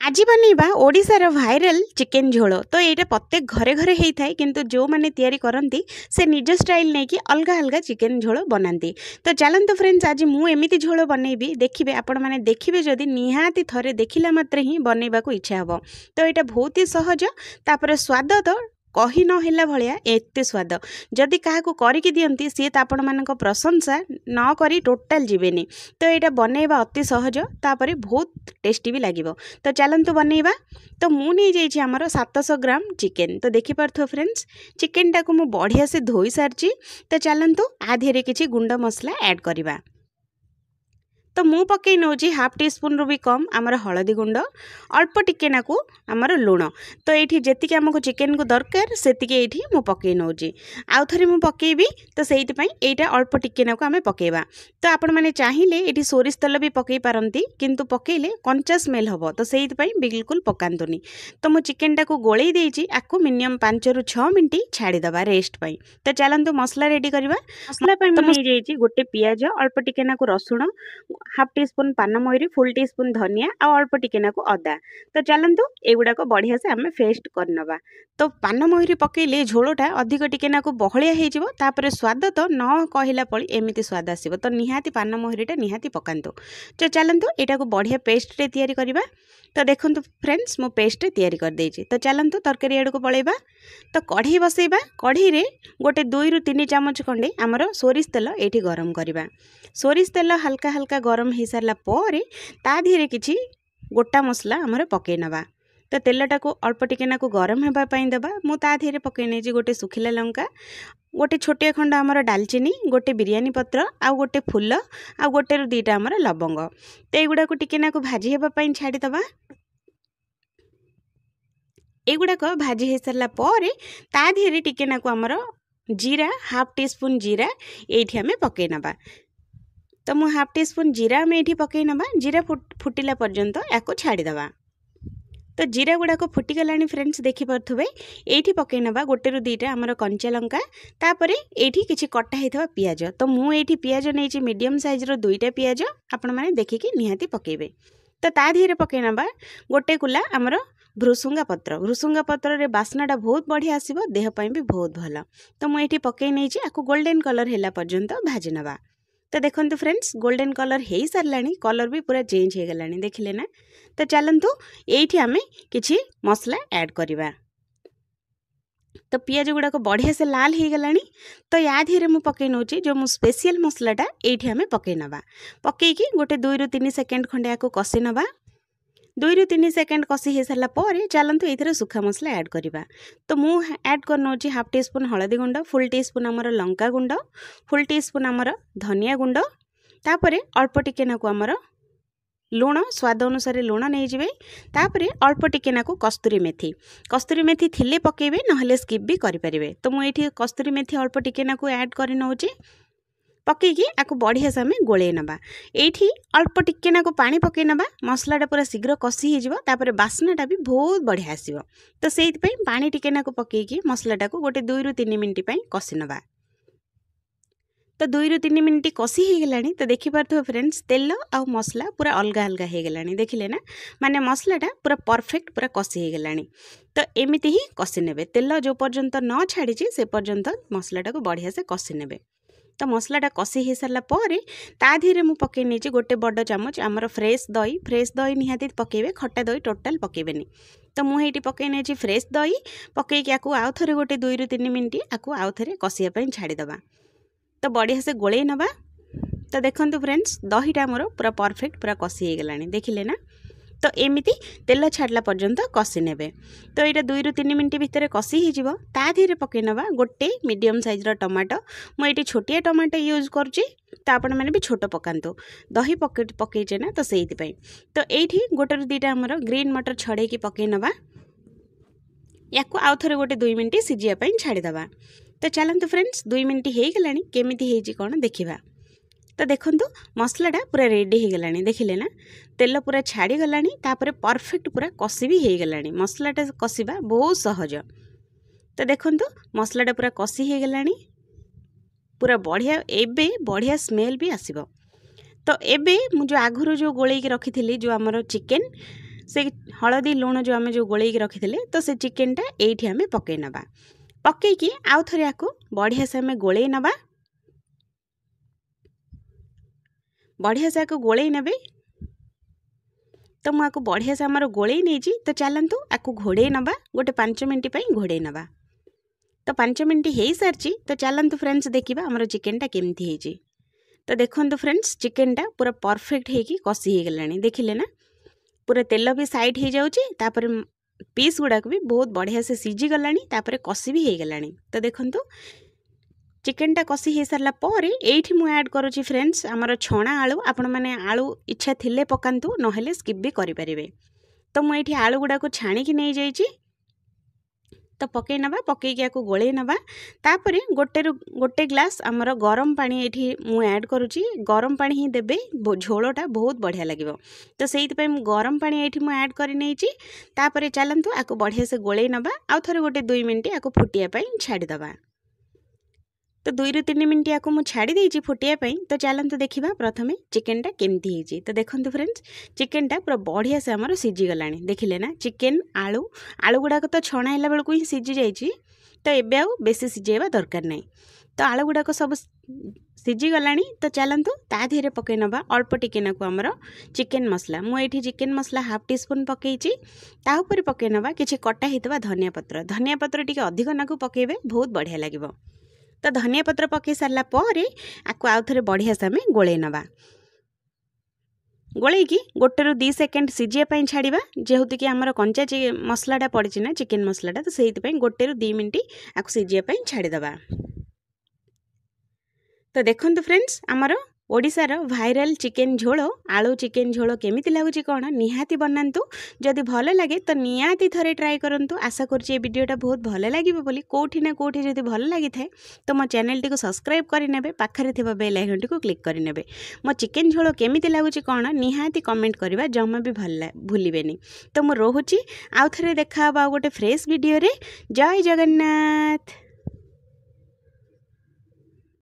आज बनैबा ओडिशार viral chicken झोल। तो यहाँ प्रत्येक घरे घरे होता है, किंतु जो मैंने तैयारी करती से निज स्टाइल नहीं कि अलग अलग चिकेन झोल बनाती। तो चलते फ्रेंड्स, आज मुझे झोल बनैबी, देखिए आपण मैंने देखिए जदि निहाती थरे देखला मात्रे ही बनैबा को इच्छा हम। तो यहाँ बहुत ही सहज, तापर स्वाद तो कही नहला भाया एत स्वाद। जदि क्या करके दियंती सी तो आपण मान प्रशंसा न करी टोटाल जीवेनी। तो यहाँ बनैबा अति सहज, तापर बहुत टेस्टी भी लगे। तो चलतु बनैबा। तो मु नहीं जाइए आमर 700 ग्राम चिकेन। तो देखिपे फ्रेंड्स, चिकेन टाक मु बढ़िया से धोई सारी। तो चलतु आधे किसी गुंड मसला ऐड करवा। तो मु पकई नौ हाफ टी स्पून रु भी कम आमर हलदी गुंड, अल्प टिके नाकू आमर लुण। तो ये जी आमको चिकेन को दरकार से मु पकई नौ आउ थे मु पकेबी। तो से यहाँ अल्प टिके नाकू आम पकेबा। तो आपण मैंने चाहिए ये सोरिष तेल भी पकई पारती, किंतु पकेले कंचा स्मेल हम। तो से बिल्कुल पकातुनी। तो मु चिकेन टाक गोलई देइछि, आकु मिनिमम 5 ରୁ 6 मिनट छाड़ीदबा रेस्ट पाई। तो चलतु मसला रेडी करवा। मसला मुझे गोटे पियाज, अल्प टिके नाकू रसुण, हाफ टी स्पून पानमयरी, फुल टी स्पून धनिया आ अल्प टिके नाकू अदा। तो चलतु एगुड़ाक बढ़िया से आम पेस्ट करनवा। तो पानमयरी पकेले झोलटा अधिक टिके नाकू बहलिया हो, तापर स्वाद तो न कहला पड़ी एमती स्वाद आसो। तो निहाती पानमयरीटा निहाती पकातु। तो चलतु यहाँ बढ़िया पेस्ट तैयारी करवा। तो देखो फ्रेंड्स, मो पेस्ट तैयारी कर देछि। तो चलतु तरकारी आड़ को पलैबा। तो कढ़ी बसैबा। कढ़ी रे गोटे 2 ରୁ 3 ଚାମଚ खंडे आमर सोरिष तेल ये गरम करवा। सोरिष तेल हल्का हल्का गरम हो सारा पर ता धीरे किछि गोटा मसला आमर पकई नवा। तो तेलटा को अल्प टिके नाकू गरम होगापाई देवा। मु ता धीरे पकई नहीं गोटे सुखिला लंका, गोटे छोटिया खंड आमर डालचीनी, गोटे बिरियानी पत्र, आ गोटे फुल, आ गोटे रु 2टा आमर लवंग। तो युड़ा को टिके नाकू भाजी होगापाई छाड़ीदबा। एगुड़ाक भाजी हो सारा पर ता धीरे टिके नाकू आमर जीरा, हाफ टी स्पून जीरा ये आम पकई नवा। तो मु हाफ टी स्पून जीरा आम ये पकई नवा। जीरा फुटिला पर्यंत या छाड़ीदबा। तो जीरा गुड़ाक फुटिगला फ्रेंड्स, देखिपे ये पकई नवा गोटे रु 2टा आमर कंचा लंका, तापर ये किसी कटा होता पियाज। तो मुझे पियाज नहीं मीडियम साइज रो 2टा पियाज, आपण मैंने देखिकी निहाती पकेबे। तो ता धीरे पकई नवा गोटे कुला आमर भृसुंगा पत्र। भृसुंगा पत्र रे बास्नाटा बहुत बढ़िया आसीबो, देह पई भी बहुत भल। तो मुझे पकई नहीं आपको गोल्डन कलर हैला पर्यंत भाजी नवा। तो देखो फ्रेंड्स, गोल्डन कलर हो सारा, कलर भी पूरा चेंज हो गला, देखिले ना। तो चलतु ये आम किछि मसला ऐड करवा। तो पियाज गुड़ाक बढ़िया से लाल हो गला। तो या धीरे मु पकई नौ जो मु स्पेशल मसलाटा ये आम पकई नवा। पकईकी गोटे 2 ରୁ 3 सेकेंड खंडे या कषि नवा। 2 ରୁ 3 सेकेंड कषि हो सारा पर चलतु ये सुखा मसला ऐड करवा। तो मु ऐड कर नौ हाफ टी स्पून हलदी गुंड, फुल टी स्पून आमर लंका गुंड, फुल टी स्पून आमर धनिया गुंड, तापर अल्प टिके नाकू आमर लुण, स्वाद अनुसार लुण नहीं जाए। तापर अल्प टिके नाकू कस्तूरी मेथी। कस्तूरी मेथी थिले पकेबे, नहले स्किप भी करें। तो मुझे कस्तूरी मेथी अल्प टिके नाकू ऐड कर नौचे। पकईकी आपको बढ़िया से आम गोले नवा। ये अल्प टिके नाकू पानी पकई नवा। मसलाटा पूरा शीघ्र कषि हो, बास्नाटा भी बहुत बढ़िया आसो। तो से पानी टिके नाकू पकईकी मसलाटा को गोटे 2 ରୁ 3 मिनट कषि नवा। तो 2 ରୁ 3 मिनट कषि हो गला। तो देखिपे फ्रेंड्स, तेल आ मसला पूरा अलग अलग हो गला, देखिले ना। माने मसलाटा पूरा परफेक्ट पूरा कषि हो गला। तो एमती ही कषि ने, तेल जो पर्यंत न छाड़ी से पर्यंत मसलाटा को बढ़िया से कषि ने। तो मसलाटा कषि हो सारा पर ता धीरे मु पकई नहीं गोटे बड़ चामच आमर फ्रेश दही। फ्रेश दही निहाती पकेबे, खट्टा दही टोटाल पकेबेनी। तो मुझे पकई नहीं फ्रेश दही पकईकी आउ थे गोटे 2 ରୁ 3 मिनट आउ थे कषियापाई छाड़ीदबा। तो बढ़िया से गोले नवा। तो देखो फ्रेंड्स, दहीटा मोर पूरा परफेक्ट पूरा कषि हो गला, देखिले ना। तो एमती तेल छाड़ला पर्यंत कषि ने। तो यहाँ 2 ରୁ 3 मिनट भितर कषि हो, ता धीरे पकई नवा गोटे मीडियम साइज रो टमाटो। मुझे छोटिया टमाटो यूज करुँची, तो आपण मैंने भी छोट पकातु। दही पकईचे ना, तो से तो ये गोटे रु 2टा आमर ग्रीन मटर छड़े पकई नवा। या आउ थे गोटे 2 मिनट सीझापी छाड़ीदबा। तो चलतु फ्रेंड्स, 2 मिनट हो गला, केमिति होइछि कौन देखिबा। तो देखंतु मसलाटा पूरा रेडी हो गला, देखिले ना। तेल पूरा छाड़ी गला, तापर परफेक्ट पूरा कषि भी हो गला। मसलाटा कषिबा बहुत सहज। तो देखंतु मसलाटा पूरा कषि हो गला, पूरा बढ़िया, एबे बढ़िया स्मेल भी आसीबो। तो एबे मु जो आगुरु जो गोलेकी रखी जो आमर चिकेन से हलदी लुण जो आम जो गोल रखी तो से चिकेनटा ये आम पकई नवा पकईकी आउ थे आपको बढ़िया से आम गोल नवा बढ़िया से गोल ने तो मुझे बढ़िया से आमर गोल नहीं तो चलतु आपको घोड़े नवा गोटे 5 मिनट घोड़े नवा तो 5 मिनट हो सारी तो चलतु फ्रेंड्स देखा आमर चिकेनटा केमती है तो देखो फ्रेंड्स चिकेनटा पूरा परफेक्ट होगी कषि हो गला देखिले ना पूरा तेल भी साइड हो जापर पीस गुड़ाक भी बहुत बढ़िया से सीझी गला कषि भी हो गला तो देखु चिकेनटा कषि हो सारापर ये मुझे ऐड करुँची फ्रेंड्स आमर छणा आलू आपण मैंने आलू इच्छा थिले पकातु नहेले स्किप भी करें तो मुझे आलू गुड़ा को छाणिकी नहीं जाइए तो पकई नवा पकईकी आपको गोल नवा तापर गोटे ग्लास आमर गरम पानी ये मु ऐड करुँची गरम पानी ही देबे झोलटा बहुत बढ़िया लगे तो से गरम पानी ये मुझे ऐड कर नहीं तापर चलतु आपको बढ़िया से गोल नवा आउ थे गोटे 2 मिनट आपको फुटियापाई छाड़ीदबा तो 2 ରୁ 3 मिनट आपको मुझे छाड़ी देती फुटियापाई तो चलतु देखा प्रथमे चिकेनटा केमती है तो देखो फ्रेंड्स चिकेनटा पूरा बढ़िया से आमर सीझीगला देखिले ना चिकेन आलू आलू गुड़ाक तो छणा है बेलू ही सीझी जाइए तो एबे आउ बेसी सीझेबा दरकार नहीं तो आलू गुड़ाक सब सीझीगला तो चलतु ता धीरे पकई नवा अल्प टिके नाकु आमर चिकेन मसला मुझे चिकेन मसला हाफ टी स्पून पकईची ताऊपर पकई नवा किछि कटा हितबा धनिया पत्र टिके अधिक नाकु पकेबे बहुत बढ़िया लगिबो तो धनिया पत्र पकई सारा पर आपको आउ थे बढ़िया से आम गोल नवा गोलैकी 1 ରୁ 2 सेकेंड सीझापी छाड़ा जेहेतु कि आमर कंचा मसलाटा पड़ी ना चिकेन मसलाटा तो से 1 ରୁ 2 मिनट आपको सीझापी छाड़ीदबा तो देखो फ्रेंड्स आमर ओडिशार भाइराल चिकेन झोल आलू चिकेन झोल केमिति लागुची कौन निहाती बनातु जदि भल लगे तो निहाती थरे ट्राए करंतु आशा करछि ए वीडियोटा बहुत भल लागिबो बोली कोठी ना कोठी जदि भल लागि थाए तो मो चैनल टी को सब्सक्राइब करिनेबे पाखरे थिबा बेल आइकन टी को क्लिक करिनेबे मो चिकेन झोल केमिति लागुची कौन निहाती कमेंट करबा जमा भी भूलिबेनी तो मो रोहुची आउ थरे देखा गोटे फ्रेश वीडियो रे जय जगन्नाथ।